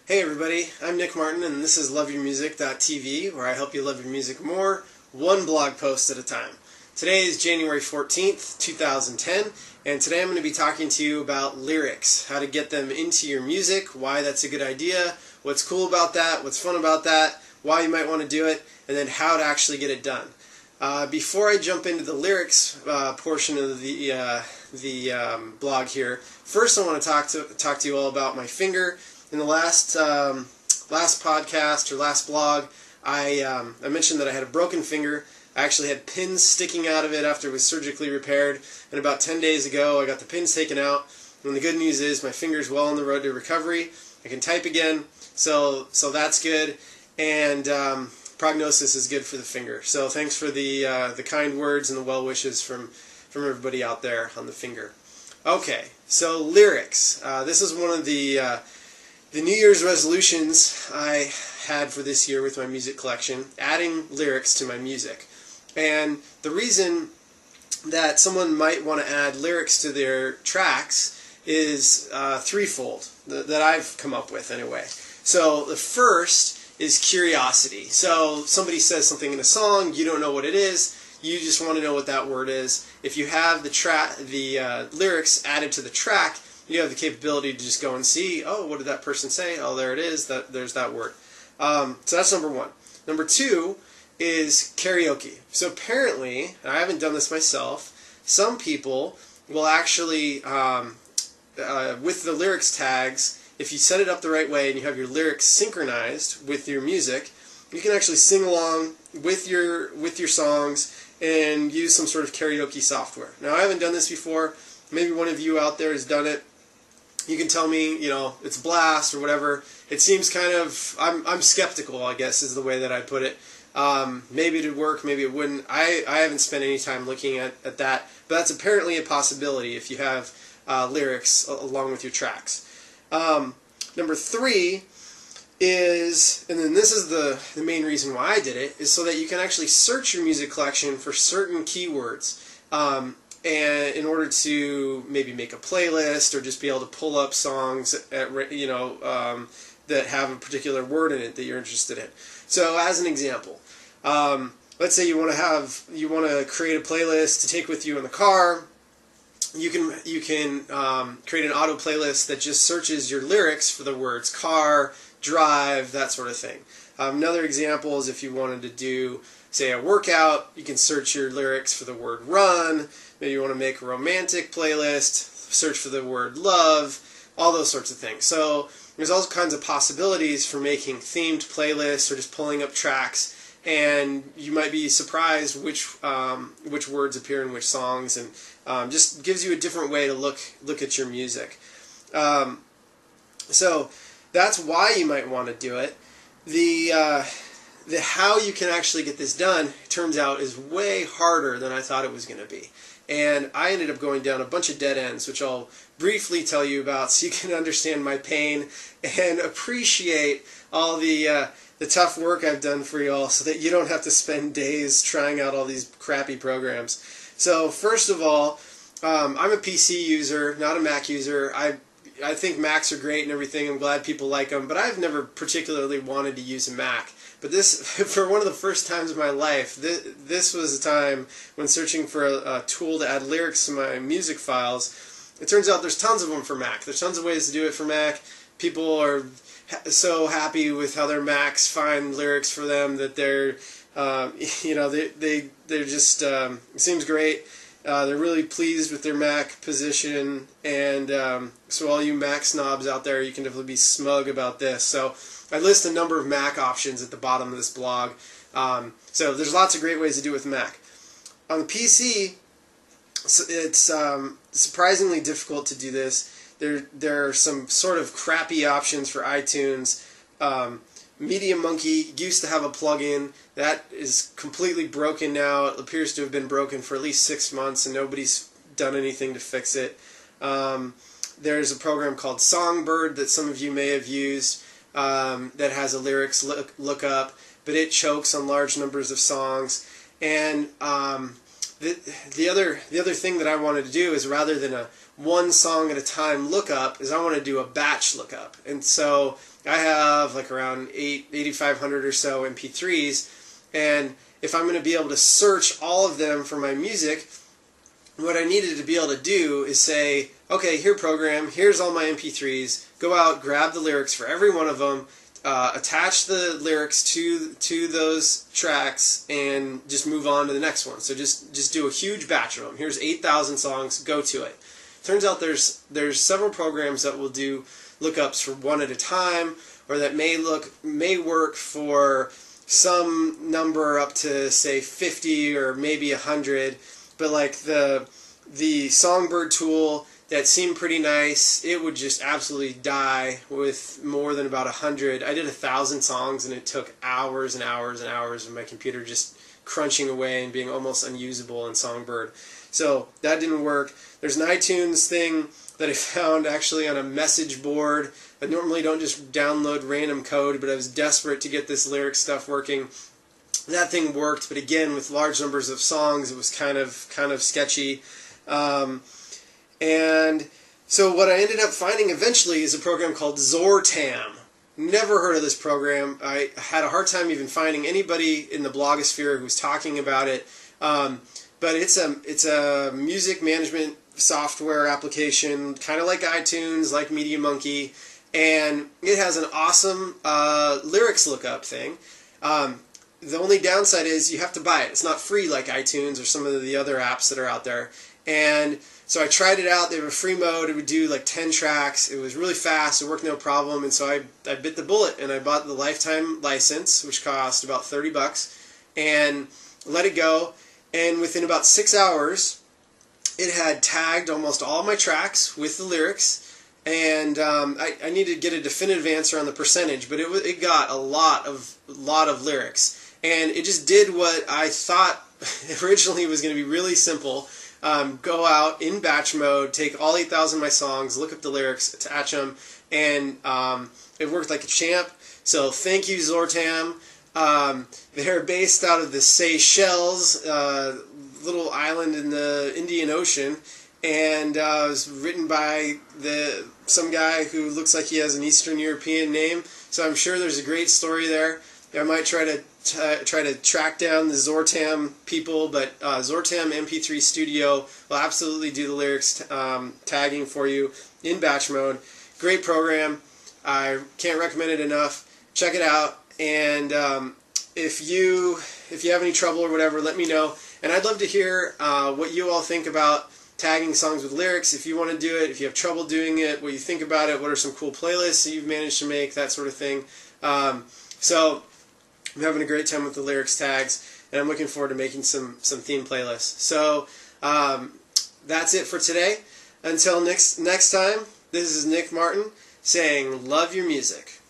Hey everybody, I'm Nick Martin and this is LoveYourMusic.tv, where I help you love your music more, one blog post at a time. Today is January 14th, 2010, and today I'm going to be talking to you about lyrics, how to get them into your music, why that's a good idea, what's cool about that, what's fun about that, why you might want to do it, and then how to actually get it done. Before I jump into the lyrics portion of the blog here, first I want to talk to you all about my finger. In the last podcast or last blog, I mentioned that I had a broken finger. I actually had pins sticking out of it after it was surgically repaired, and about 10 days ago I got the pins taken out. And the good news is my finger's well on the road to recovery. I can type again, so that's good, and prognosis is good for the finger. So thanks for the kind words and the well wishes from everybody out there on the finger. Okay, so lyrics. This is one of the New Year's resolutions I had for this year with my music collection, adding lyrics to my music. And the reason that someone might want to add lyrics to their tracks is threefold, that I've come up with anyway. So the first is curiosity. So somebody says something in a song, you don't know what it is, you just want to know what that word is. If you have the lyrics added to the track, you have the capability to just go and see, oh, what did that person say? Oh, there it is. There's that word. So that's number one. Number two is karaoke. So apparently, and I haven't done this myself, some people will actually, with the lyrics tags, if you set it up the right way and you have your lyrics synchronized with your music, you can actually sing along with your songs and use some sort of karaoke software. Now, I haven't done this before. Maybe one of you out there has done it. You can tell me, it's a blast or whatever. It seems kind of, I'm skeptical, I guess, is the way that I put it. Maybe it'd work, maybe it wouldn't. I haven't spent any time looking at that, but that's apparently a possibility if you have lyrics along with your tracks. Number three is, and then this is the main reason why I did it, is so that you can actually search your music collection for certain keywords. And in order to maybe make a playlist or just be able to pull up songs that have a particular word in it that you're interested in. So as an example, let's say you want to create a playlist to take with you in the car. You can create an auto playlist that just searches your lyrics for the words car, drive, that sort of thing. Another example is if you wanted to do, say, a workout, you can search your lyrics for the word run. Maybe you want to make a romantic playlist, search for the word love, all those sorts of things. So there's all kinds of possibilities for making themed playlists or just pulling up tracks, and you might be surprised which words appear in which songs, and just gives you a different way to look at your music. So that's why you might want to do it. The how you can actually get this done, it turns out, is way harder than I thought it was going to be. And I ended up going down a bunch of dead ends, which I'll briefly tell you about so you can understand my pain and appreciate all the tough work I've done for you all so that you don't have to spend days trying out all these crappy programs. So first of all, I'm a PC user, not a Mac user. I think Macs are great and everything. I'm glad people like them, but I've never particularly wanted to use a Mac. But this, for one of the first times in my life, this was a time when searching for a tool to add lyrics to my music files. It turns out there's tons of them for Mac. There's tons of ways to do it for Mac. People are so happy with how their Macs find lyrics for them that they're, they're just, it seems great. They're really pleased with their Mac position, and so all you Mac snobs out there, you can definitely be smug about this. So I list a number of Mac options at the bottom of this blog. So there's lots of great ways to do it with Mac. On the PC, it's surprisingly difficult to do this. There are some sort of crappy options for iTunes. Media Monkey used to have a plugin that is completely broken now. It appears to have been broken for at least 6 months, and nobody's done anything to fix it. There's a program called Songbird that some of you may have used that has a lyrics lookup, but it chokes on large numbers of songs. And the other thing that I wanted to do is, rather than a one song at a time lookup, is I want to do a batch lookup. And so I have like around 8,500 or so MP3s, and if I'm going to be able to search all of them for my music, what I needed to be able to do is say, okay, here program, here's all my MP3s, go out, grab the lyrics for every one of them, attach the lyrics to those tracks, and just move on to the next one. So just do a huge batch of them. Here's 8,000 songs, go to it. Turns out there's several programs that will do lookups for one at a time, or that may work for some number up to, say, 50 or maybe 100, but like the Songbird tool, that seemed pretty nice, it would just absolutely die with more than about 100. I did 1,000 songs, and it took hours and hours and hours of my computer just crunching away and being almost unusable in Songbird. So that didn't work. There's an iTunes thing that I found actually on a message board. I normally don't just download random code, but I was desperate to get this lyric stuff working. That thing worked, but again, with large numbers of songs, it was kind of sketchy. And so what I ended up finding eventually is a program called Zortam. Never heard of this program. I had a hard time even finding anybody in the blogosphere who was talking about it. But it's a music management software application, kind of like iTunes, like MediaMonkey, and it has an awesome lyrics lookup thing. The only downside is you have to buy it. It's not free like iTunes or some of the other apps that are out there. And so I tried it out. They have a free mode. It would do like 10 tracks. It was really fast. It worked no problem. And so I bit the bullet, and I bought the lifetime license, which cost about $30, and let it go. And within about 6 hours, it had tagged almost all my tracks with the lyrics. And I needed to get a definitive answer on the percentage, but it got a lot of lyrics. And it just did what I thought originally was going to be really simple. Go out in batch mode, take all 8,000 of my songs, look up the lyrics, attach them, and it worked like a champ. So thank you, Zortam. They're based out of the Seychelles, little island in the Indian Ocean, and it was written by some guy who looks like he has an Eastern European name. So I'm sure there's a great story there. I might try to track down the Zortam people, but Zortam MP3 Studio will absolutely do the lyrics tagging for you in batch mode. Great program. I can't recommend it enough. Check it out, and if you have any trouble or whatever, let me know. And I'd love to hear what you all think about tagging songs with lyrics. If you want to do it, if you have trouble doing it, what you think about it, what are some cool playlists that you've managed to make, that sort of thing. So I'm having a great time with the lyrics tags, and I'm looking forward to making some theme playlists. So that's it for today. Until next time, this is Nick Martin saying, love your music.